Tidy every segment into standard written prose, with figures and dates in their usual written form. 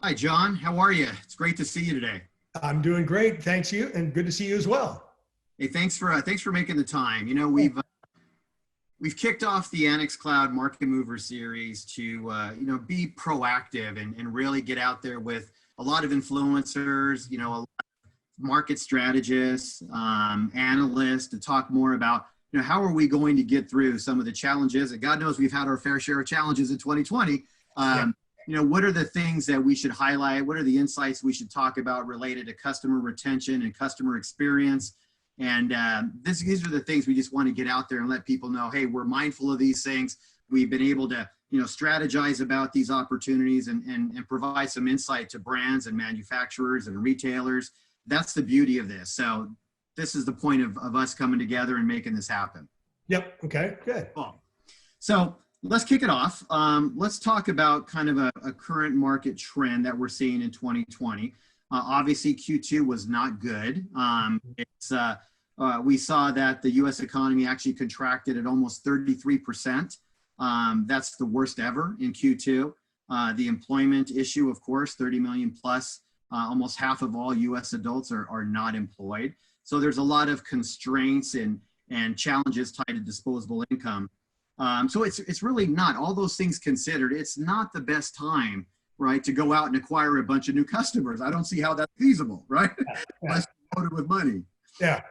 Hi, John. How are you? It's great to see you today. I'm doing great. Thanks you. And good to see you as well. Hey, thanks for making the time. We've kicked off the Annex Cloud Market Mover series to be proactive and really get out there with a lot of influencers, a lot of market strategists, analysts to talk more about how are we going to get through some of the challenges. And God knows we've had our fair share of challenges in 2020. What are the things that we should highlight? What are the insights we should talk about related to customer retention and customer experience? And these are the things we just want to get out there and let people know, hey, we're mindful of these things. We've been able to, strategize about these opportunities and provide some insight to brands and manufacturers and retailers. That's the beauty of this. So this is the point of us coming together and making this happen. Yep. Okay, good. Cool. So let's kick it off. Let's talk about kind of a current market trend that we're seeing in 2020. Obviously, Q2 was not good. We saw that the U.S. economy actually contracted at almost 33%. That's the worst ever in Q2. The employment issue, of course, 30 million plus. Almost half of all U.S. adults are not employed. So there's a lot of constraints and challenges tied to disposable income. So it's really not, all those things considered, it's not the best time, right, to go out and acquire a bunch of new customers. I don't see how that's feasible, right? Unless you're loaded with money. Yeah.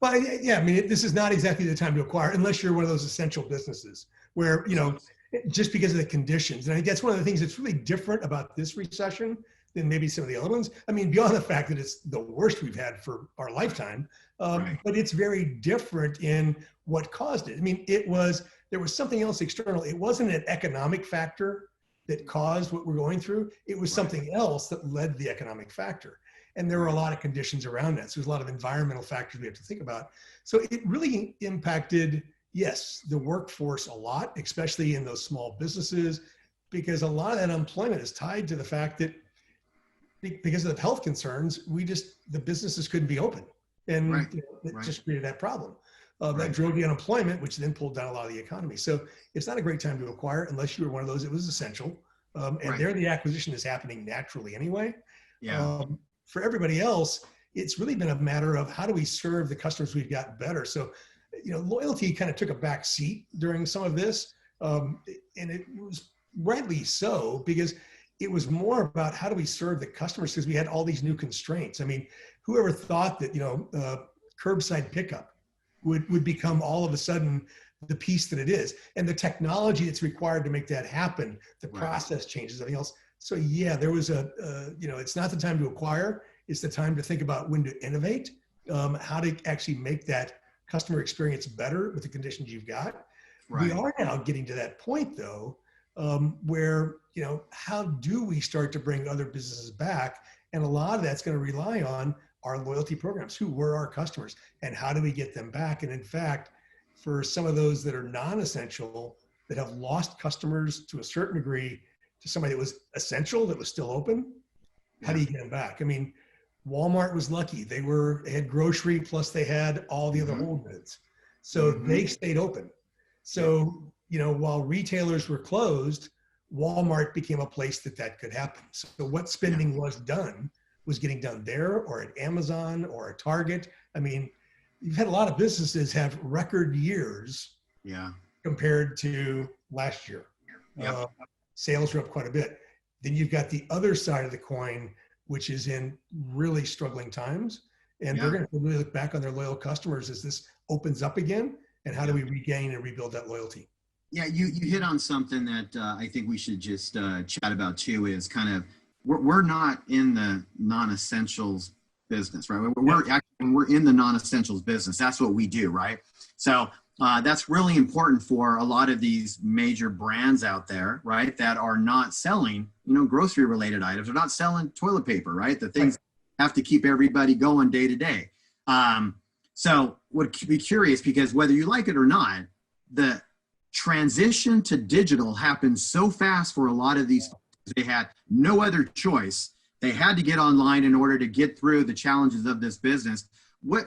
Well, yeah, I mean, this is not exactly the time to acquire unless you're one of those essential businesses where, just because of the conditions. And I think that's one of the things that's really different about this recession than maybe some of the other ones. I mean, beyond the fact that it's the worst we've had for our lifetime, right. But it's very different in what caused it. I mean, there was something else external. It wasn't an economic factor that caused what we're going through. It was something else that led the economic factor. And there were a lot of conditions around that. So there's a lot of environmental factors we have to think about. So it really impacted, yes, the workforce a lot, especially in those small businesses, because a lot of that unemployment is tied to the fact that because of the health concerns, the businesses couldn't be open. And it just created that problem. That drove the unemployment, which then pulled down a lot of the economy. So it's not a great time to acquire unless you were one of those. It was essential. There the acquisition is happening naturally anyway. Yeah. For everybody else, it's really been a matter of how do we serve the customers we've got better. So, loyalty kind of took a back seat during some of this. And it was rightly so, because it was more about how do we serve the customers, because we had all these new constraints. I mean, whoever thought that, curbside pickup would become all of a sudden the piece that it is, and the technology that's required to make that happen, the process changes, everything else. So yeah, there was it's not the time to acquire, it's the time to think about when to innovate, how to actually make that customer experience better with the conditions you've got. Right. We are now getting to that point though, where, how do we start to bring other businesses back? And a lot of that's going to rely on our loyalty programs. Who were our customers and how do we get them back? And in fact, for some of those that are non-essential, that have lost customers to a certain degree to somebody that was essential, that was still open, how do you get them back? I mean, Walmart was lucky. They had grocery, plus they had all the other whole goods. So they stayed open. So, while retailers were closed, Walmart became a place that could happen. So what spending was getting done there or at Amazon or at Target. I mean, you've had a lot of businesses have record years compared to last year. Sales are up quite a bit. Then you've got the other side of the coin, which is in really struggling times. And they're going to really look back on their loyal customers as this opens up again. And how do we regain and rebuild that loyalty? Yeah, you hit on something that I think we should just chat about too, is kind of, we're not in the non-essentials business, right? We're in the non-essentials business. That's what we do, right? So that's really important for a lot of these major brands out there, right? That are not selling, grocery related items. They're not selling toilet paper, right? The things have to keep everybody going day to day. So would be curious, because whether you like it or not, the transition to digital happened so fast for a lot of these. They had no other choice. They had to get online in order to get through the challenges of this business. What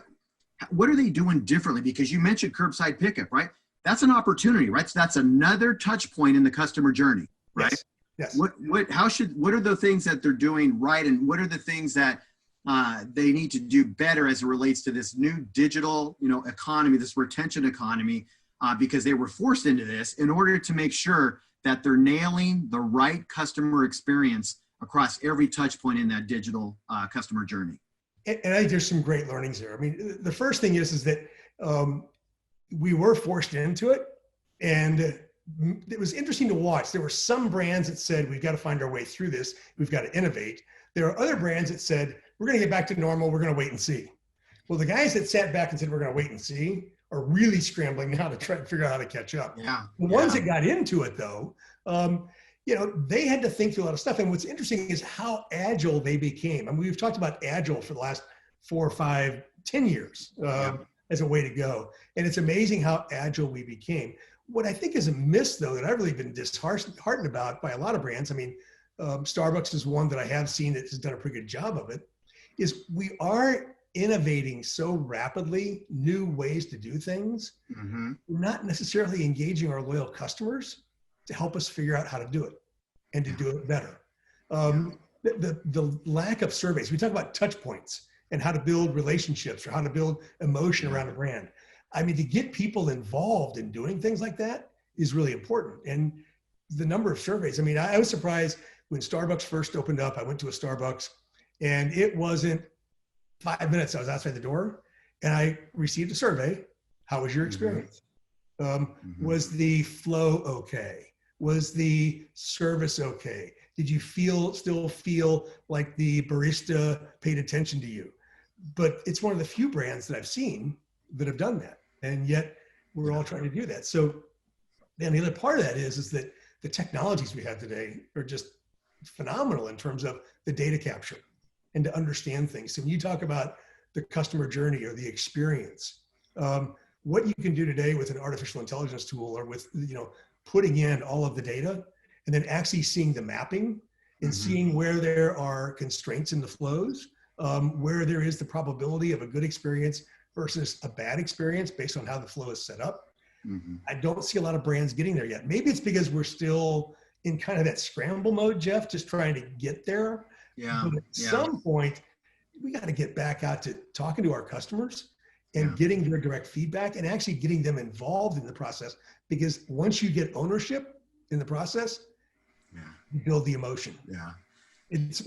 are they doing differently? Because you mentioned curbside pickup, right? That's an opportunity, right? So that's another touch point in the customer journey, right? Yes. What are the things that they're doing right, and what are the things that they need to do better as it relates to this new digital, economy, this retention economy, because they were forced into this in order to make sure that they're nailing the right customer experience across every touch point in that digital customer journey. And I think there's some great learnings there. I mean, the first thing is that we were forced into it, and it was interesting to watch. There were some brands that said, we've got to find our way through this. We've got to innovate. There are other brands that said, we're going to get back to normal. We're going to wait and see. Well, the guys that sat back and said, we're going to wait and see are really scrambling now to try to figure out how to catch up. Yeah. The ones that got into it though, they had to think through a lot of stuff. And what's interesting is how agile they became. I mean, we've talked about agile for the last 4, 5, 10 years as a way to go. And it's amazing how agile we became. What I think is a miss though, that I've really been disheartened about by a lot of brands. I mean, Starbucks is one that I have seen that has done a pretty good job of it, is we are innovating so rapidly, new ways to do things. Mm-hmm. We're not necessarily engaging our loyal customers to help us figure out how to do it and to do it better. The lack of surveys, we talk about touch points and how to build relationships or how to build emotion around a brand. I mean, to get people involved in doing things like that is really important. And the number of surveys, I mean, I was surprised when Starbucks first opened up. I went to a Starbucks and it wasn't 5 minutes. I was outside the door and I received a survey. How was your experience? Was the flow okay? Was the service okay? Did you still feel like the barista paid attention to you? But it's one of the few brands that I've seen that have done that. And yet we're all trying to do that. So then the other part of that is that the technologies we have today are just phenomenal in terms of the data capture and to understand things. So when you talk about the customer journey or the experience, what you can do today with an artificial intelligence tool or with, putting in all of the data and then actually seeing the mapping and seeing where there are constraints in the flows, where there is the probability of a good experience versus a bad experience based on how the flow is set up. I don't see a lot of brands getting there yet. Maybe it's because we're still in kind of that scramble mode, Jeff, just trying to get there. Yeah. But at some point, we got to get back out to talking to our customers and getting their direct feedback and actually getting them involved in the process. Because once you get ownership in the process, you build the emotion. Yeah. It's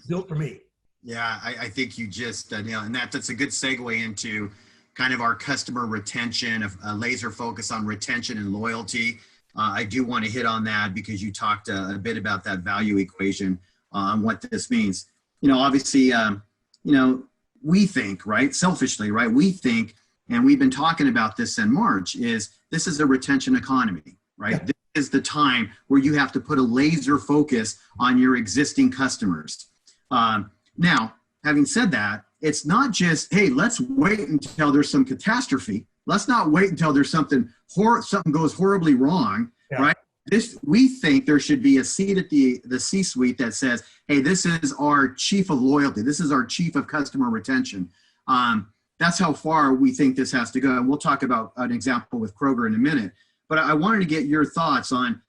built for me. Yeah, I think you just, and that's a good segue into kind of our customer retention, a laser focus on retention and loyalty. I do want to hit on that because you talked a bit about that value equation on what this means. Obviously, we think, right, selfishly, right, we think, and we've been talking about this in March, this is a retention economy, right? Yeah. This is the time where you have to put a laser focus on your existing customers. Now, having said that, it's not just, hey, let's wait until there's some catastrophe. Let's not wait until there's something goes horribly wrong, right? We think there should be a seat at the C-suite that says, hey, this is our chief of loyalty. This is our chief of customer retention. That's how far we think this has to go. And we'll talk about an example with Kroger in a minute. But I wanted to get your thoughts on,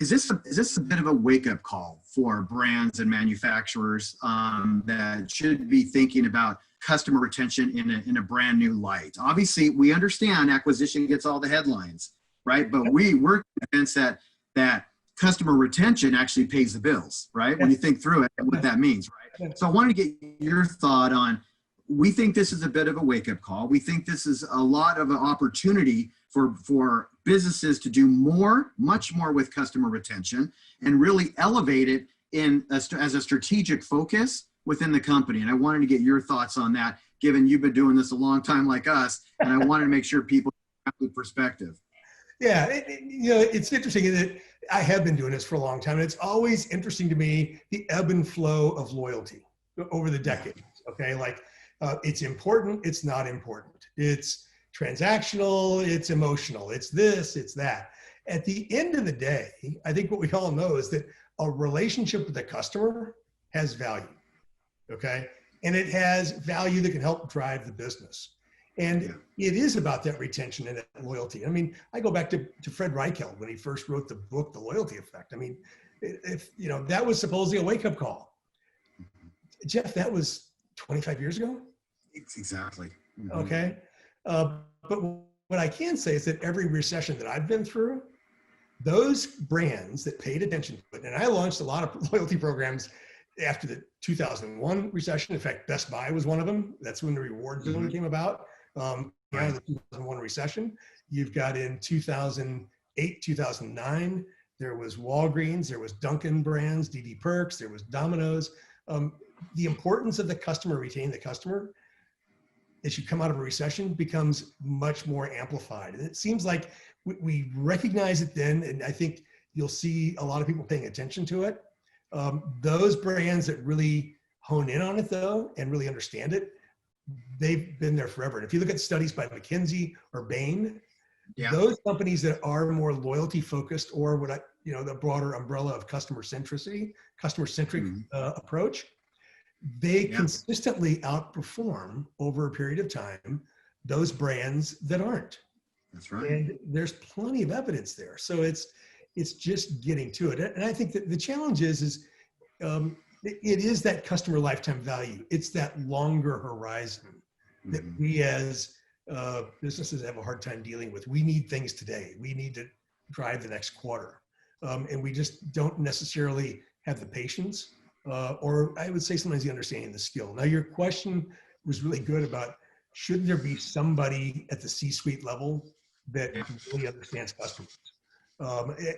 is this a bit of a wake-up call for brands and manufacturers that should be thinking about customer retention in a brand new light? Obviously, we understand acquisition gets all the headlines, right? But we're convinced that customer retention actually pays the bills, right? When you think through it, what that means, right? So I wanted to get your thought on, we think this is a bit of a wake-up call. We think this is a lot of an opportunity for businesses to do much more with customer retention and really elevate it as a strategic focus within the company. And I wanted to get your thoughts on that, given you've been doing this a long time like us, and I wanted to make sure people have the perspective. Yeah, it's interesting that I have been doing this for a long time. And it's always interesting to me, the ebb and flow of loyalty over the decades, okay? Like, it's important, it's not important. It's transactional, it's emotional, it's this, it's that. At the end of the day, I think what we all know is that a relationship with the customer has value, okay? And it has value that can help drive the business. And it is about that retention and that loyalty. I mean, I go back to Fred Reichheld when he first wrote the book, The Loyalty Effect. I mean, if, you know, that was supposedly a wake-up call. Jeff, that was 25 years ago. Exactly. Okay. But what I can say is that every recession that I've been through, those brands that paid attention to it, and I launched a lot of loyalty programs after the 2001 recession. In fact, Best Buy was one of them. That's when the reward zone came about. Out of the 2001 recession, you've got in 2008, 2009, there was Walgreens, there was Dunkin' Brands, DD Perks, there was Domino's. The importance of the customer, retaining the customer, as you come out of a recession, becomes much more amplified. And it seems like we recognize it then, and I think you'll see a lot of people paying attention to it. Those brands that really hone in on it though, and really understand it, they've been there forever. And if you look at studies by McKinsey or Bain, those companies that are more loyalty focused, or what I, you know, the broader umbrella of customer centric approach, they consistently outperform over a period of time those brands that aren't. That's right. And there's plenty of evidence there. So it's just getting to it. And I think that the challenge is it is that customer lifetime value. It's that longer horizon that we as businesses have a hard time dealing with. We need things today. We need to drive the next quarter. And we just don't necessarily have the patience, or I would say sometimes the understanding, the skill. Now, your question was really good about, should there be somebody at the C-suite level that really understands customers?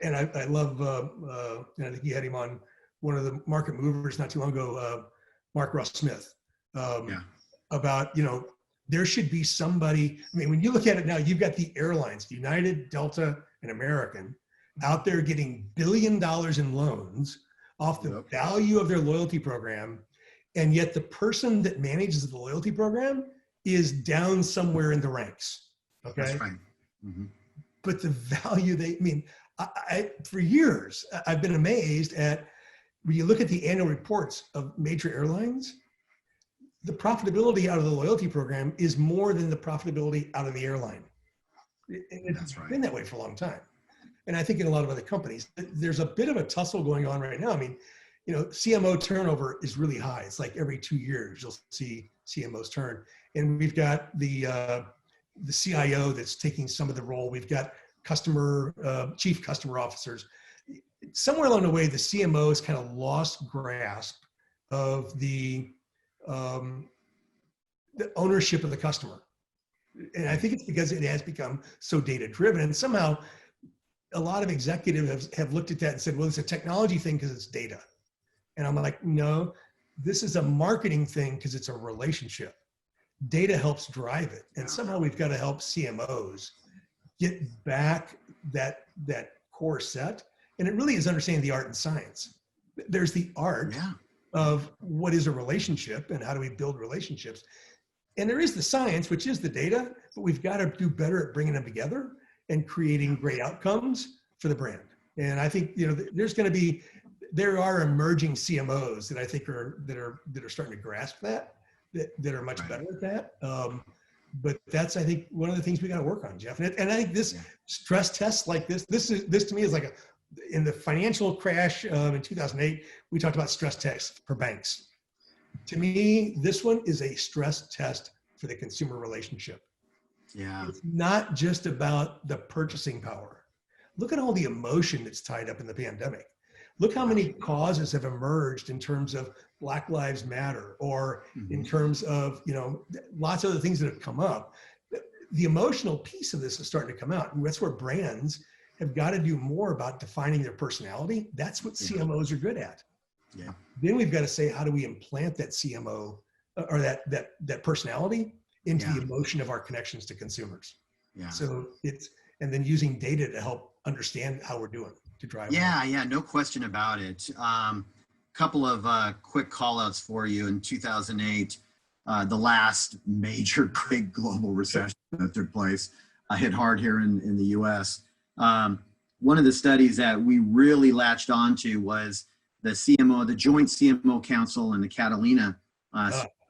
And I love, and I think you had him on one of the market movers not too long ago, Mark Ross Smith, about, you know, there should be somebody. I mean, when you look at it now, you've got the airlines, United, Delta, and American, out there getting $1 billion in loans off the value of their loyalty program. And yet the person that manages the loyalty program is down somewhere in the ranks. Okay. That's right. But the value I mean, for years, I've been amazed at, when you look at the annual reports of major airlines, the profitability out of the loyalty program is more than the profitability out of the airline. It's been that way for a long time. And I think in a lot of other companies, there's a bit of a tussle going on right now. I mean, you know, CMO turnover is really high. It's like every 2 years, you'll see CMOs turn. And we've got the CIO that's taking some of the role. We've got chief customer officers. Somewhere along the way, the CMO has kind of lost grasp of the ownership of the customer. And I think it's because it has become so data driven. And somehow a lot of executives have looked at that and said, well, it's a technology thing because it's data. And I'm like, no, this is a marketing thing because it's a relationship. Data helps drive it. And somehow we've got to help CMOs get back that core set. And it really is understanding the art and science. There's the art of what is a relationship and how do we build relationships. And there is the science, which is the data, but we've got to do better at bringing them together and creating great outcomes for the brand. And I think, you know, there are emerging CMOs that I think that are starting to grasp that are much better at that. But that's, I think, one of the things we got to work on, Jeff. And I think this stress test like this to me is like in the financial crash in 2008, we talked about stress tests for banks. To me, this one is a stress test for the consumer relationship. Yeah. It's not just about the purchasing power. Look at all the emotion that's tied up in the pandemic. Look how many causes have emerged in terms of Black Lives Matter, or in terms of, you know, lots of other things that have come up. The emotional piece of this is starting to come out. And that's where brands have got to do more about defining their personality. That's what CMOs are good at. Yeah. Then we've got to say, how do we implant that CMO or that personality into the emotion of our connections to consumers? Yeah. So and then using data to help understand how we're doing to drive. Yeah, no question about it. Couple of quick call outs for you. In 2008, the last major big global recession that took place hit hard here in the US. One of the studies that we really latched onto was the Joint CMO Council in the Catalina,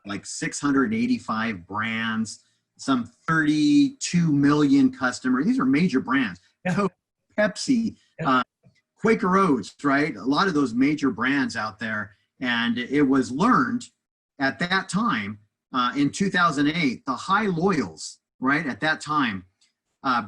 like 685 brands, some 32 million customers. These are major brands. Coke, Pepsi, Quaker Oats, right? A lot of those major brands out there. And it was learned at that time in 2008, the high loyals, right? At that time,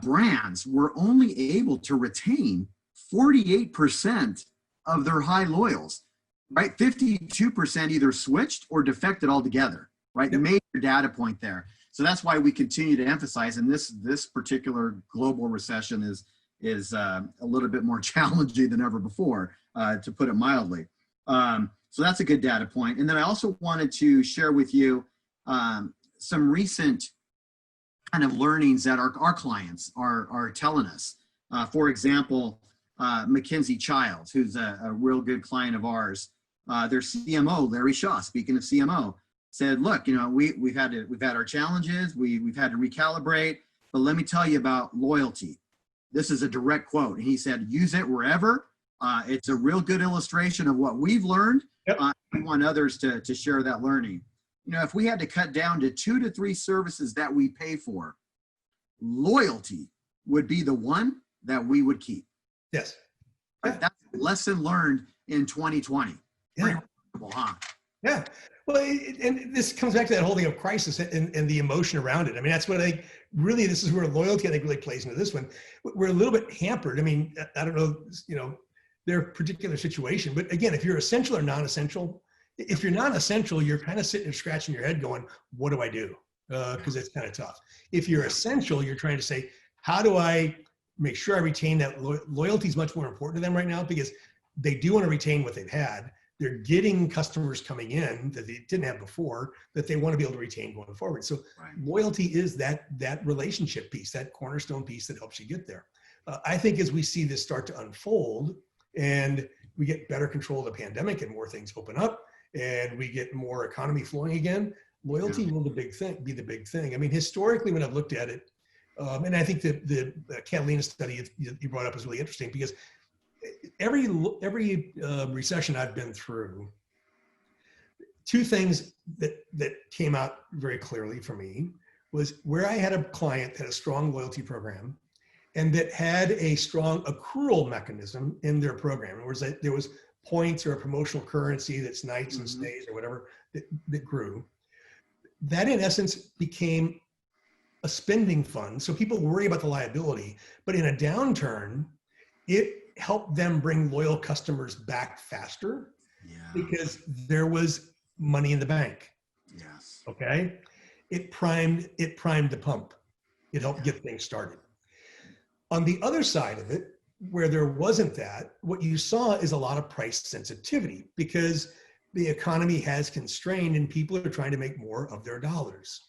brands were only able to retain 48% of their high loyals, right? 52% either switched or defected altogether, right? Yep. Major data point there. So that's why we continue to emphasize, and this particular global recession is a little bit more challenging than ever before, to put it mildly. So that's a good data point. And then I also wanted to share with you some recent kind of learnings that our clients are telling us. For example, Mackenzie Childs, who's a real good client of ours, their CMO, Larry Shaw, speaking of CMO, said, look, we've had our challenges, we've had to recalibrate, but let me tell you about loyalty. This is a direct quote. And he said, use it wherever. It's a real good illustration of what we've learned. Yep. We want others to share that learning. If we had to cut down to 2 to 3 services that we pay for, loyalty would be the one that we would keep. Yes. Right? That's a lesson learned in 2020. Yeah. Pretty remarkable, huh? Yeah. Well, and this comes back to that whole thing of crisis and the emotion around it. I mean, that's what this is where loyalty, I think, really plays into this one. We're a little bit hampered. I mean, I don't know, their particular situation, but again, if you're essential or non-essential, if you're non-essential, you're kind of sitting and scratching your head going, what do I do? Because it's kind of tough. If you're essential, you're trying to say, how do I make sure I retain that loyalty is much more important to them right now, because they do want to retain what they've had. They're getting customers coming in that they didn't have before that they want to be able to retain going forward. So loyalty is that relationship piece, that cornerstone piece that helps you get there. I think as we see this start to unfold and we get better control of the pandemic and more things open up and we get more economy flowing again, loyalty will be the big thing. I mean, historically, when I've looked at it, and I think the Catalina study you brought up is really interesting, because every recession I've been through, two things that came out very clearly for me was where I had a client that had a strong loyalty program and that had a strong accrual mechanism in their program. In other words, there was points or a promotional currency that's nights and stays or whatever that grew. That in essence became a spending fund. So people worry about the liability, but in a downturn, it helped them bring loyal customers back faster because there was money in the bank. Yes. Okay. It primed the pump. It helped get things started. On the other side of it, where there wasn't that, what you saw is a lot of price sensitivity because the economy has constrained and people are trying to make more of their dollars.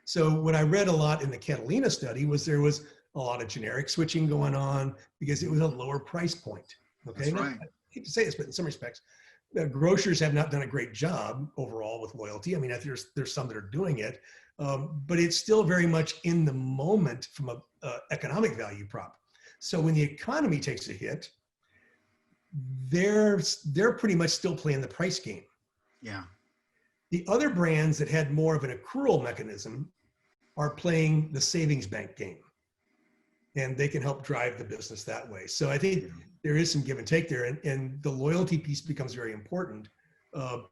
So what I read a lot in the Catalina study was there was a lot of generic switching going on because it was a lower price point. Okay. That's right. I hate to say this, but in some respects, grocers have not done a great job overall with loyalty. I mean, there's some that are doing it, but it's still very much in the moment from a economic value prop. So when the economy takes a hit, they're pretty much still playing the price game. Yeah. The other brands that had more of an accrual mechanism are playing the savings bank game, and they can help drive the business that way. So I think there is some give and take there, and the loyalty piece becomes very important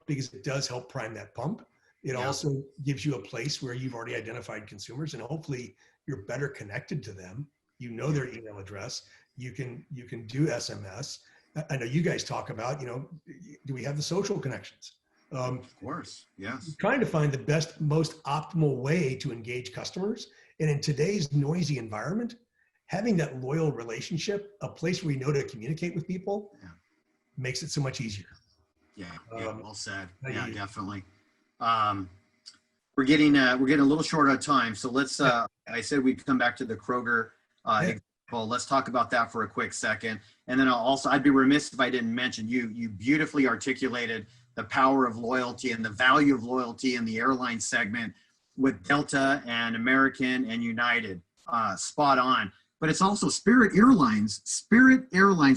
because it does help prime that pump. It also gives you a place where you've already identified consumers, and hopefully you're better connected to them. You know their email address. You can do SMS. I know you guys talk about, do we have the social connections? Of course, yes. Trying to find the best, most optimal way to engage customers. And in today's noisy environment, having that loyal relationship, a place where you know to communicate with people, makes it so much easier. Yeah, well said. Yeah, definitely. We're getting a little short on time, so let's. I said we'd come back to the Kroger example. Let's talk about that for a quick second, and then I'd be remiss if I didn't mention you beautifully articulated the power of loyalty and the value of loyalty in the airline segment with Delta and American and United. Spot on. But it's also Spirit Airlines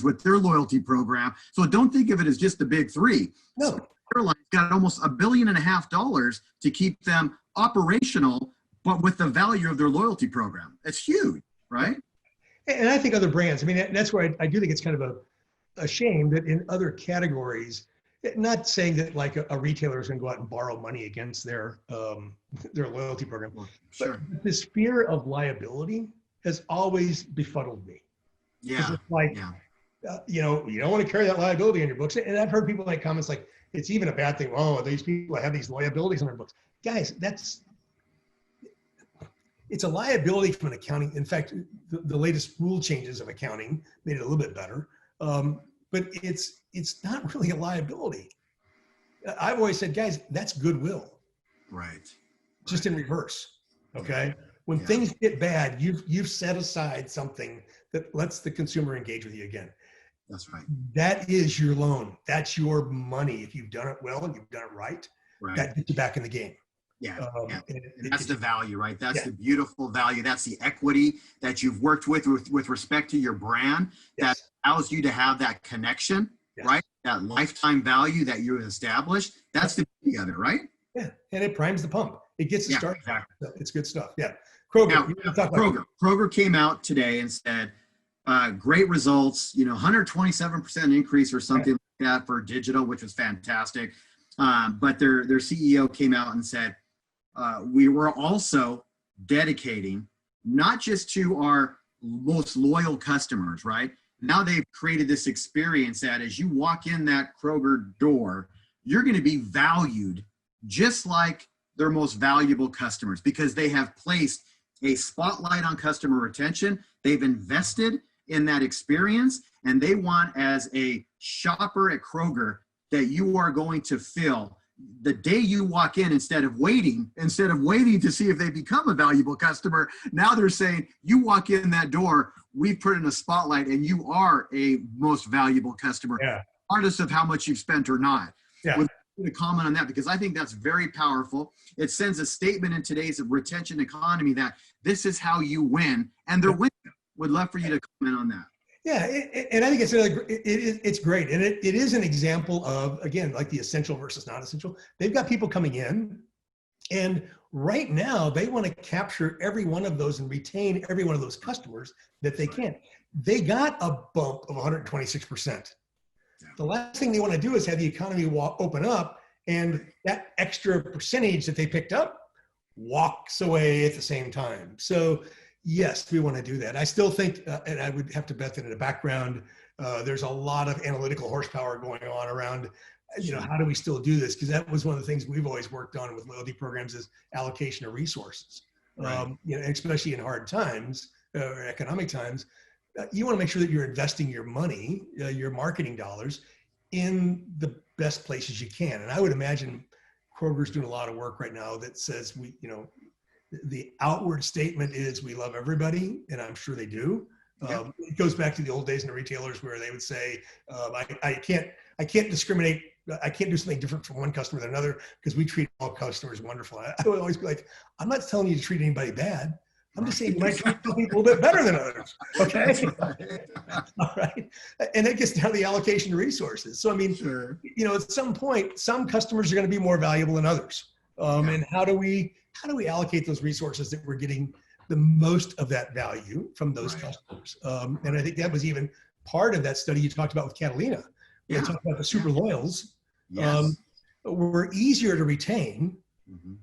with their loyalty program. So don't think of it as just the big three. No. Spirit Airlines got almost $1.5 billion to keep them operational, but with the value of their loyalty program. It's huge, right? And I think other brands, I mean, that's where I do think it's kind of a shame that in other categories, not saying that like a retailer is going to go out and borrow money against their loyalty program, Sure. but this fear of liability has always befuddled me. Yeah. It's like, Yeah. you know, you don't want to carry that liability in your books. And I've heard people make comments like, it's even a bad thing. Oh, these people have these liabilities on their books. Guys, it's a liability from an accounting. In fact, the latest rule changes of accounting made it a little bit better. But it's not really a liability. I've always said, guys, that's goodwill. Right. Just in reverse. Okay. When Yeah. things get bad, you've set aside something that lets the consumer engage with you again. That's right. That is your loan. That's your money. If you've done it well and you've done it right, that gets you back in the game. Yeah. And that's the value, right? That's Yeah. the beautiful value. That's the equity that you've worked with respect to your brand that Yes. allows you to have that connection, Yes. right? That lifetime value that you've established. That's the beauty of it, right? Yeah. And it primes the pump. It gets it Yeah, started. exactly. It's good stuff. Yeah. Kroger. Now, You want to talk about Kroger came out today and said, great results, 127% increase or something like that for digital, which was fantastic. But their CEO came out and said, we were also dedicating not just to our most loyal customers, right? Now they've created this experience that as you walk in that Kroger door, you're going to be valued just like their most valuable customers because they have placed a spotlight on customer retention. They've invested in that experience, and they want, as a shopper at Kroger, that you are going to feel the day you walk in, instead of waiting to see if they become a valuable customer. Now they're saying you walk in that door, we've put in a spotlight and you are a most valuable customer, regardless of how much you've spent or not. Yeah. Would you to comment on that, because I think that's very powerful. It sends a statement in today's retention economy that this is how you win, and they're winning. Would love for you to comment on that. Yeah, and I think it's great, and it is an example of, again, like the essential versus not essential. They've got people coming in, and right now they want to capture every one of those and retain every one of those customers that they can. They got a bump of 126%. The last thing they want to do is have the economy open up, and that extra percentage that they picked up walks away at the same time. So yes, we want to do that. I still think, and I would have to bet that in the background, there's a lot of analytical horsepower going on around, how do we still do this? Because that was one of the things we've always worked on with loyalty programs is allocation of resources. Especially in hard times or economic times, you want to make sure that you're investing your money, your marketing dollars, in the best places you can. And I would imagine Kroger's doing a lot of work right now that says the outward statement is we love everybody, and I'm sure they do. It goes back to the old days in the retailers where they would say, I can't discriminate. I can't do something different from one customer than another because we treat all customers wonderful. I would always be like, I'm not telling you to treat anybody bad. I'm just saying you might treat some people a little bit better than others. Okay. All right. And that gets down to the allocation of resources. So, I mean, at some point, some customers are going to be more valuable than others. And how do we allocate those resources that we're getting the most of that value from those customers? And I think that was even part of that study you talked about with Catalina. We talked about the super loyals. Were easier to retain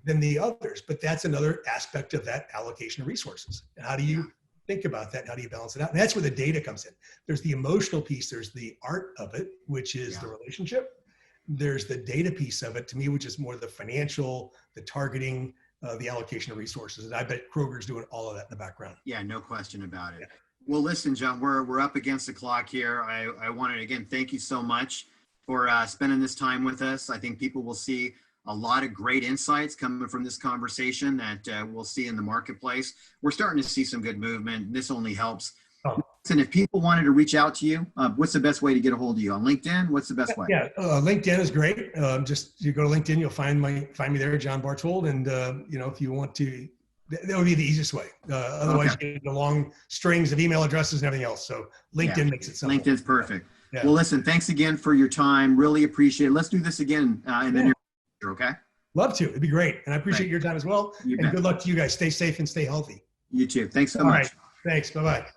than the others, but that's another aspect of that allocation of resources. How do you think about that? How do you balance it out? And that's where the data comes in. There's the emotional piece. There's the art of it, which is the relationship. There's the data piece of it, to me, which is more the financial, the targeting, the allocation of resources. And I bet Kroger's doing all of that in the background. Yeah, no question about it. Well, listen, John, we're up against the clock here. I wanted to, again, thank you so much for spending this time with us. I think people will see a lot of great insights coming from this conversation that we'll see in the marketplace. We're starting to see some good movement. This only helps. And if people wanted to reach out to you, what's the best way to get a hold of you? On LinkedIn? What's the best way? LinkedIn is great. Just you go to LinkedIn, you'll find me there, John Bartold. And if you want to, that would be the easiest way. Otherwise, you get the long strings of email addresses and everything else. So LinkedIn makes it simple. LinkedIn's perfect. Well, listen, thanks again for your time. Really appreciate it. Let's do this again in the near future, okay? Love to. It'd be great. And I appreciate your time as well. And good luck to you guys. Stay safe and stay healthy. You too. Thanks so much. All right. Thanks. Bye-bye.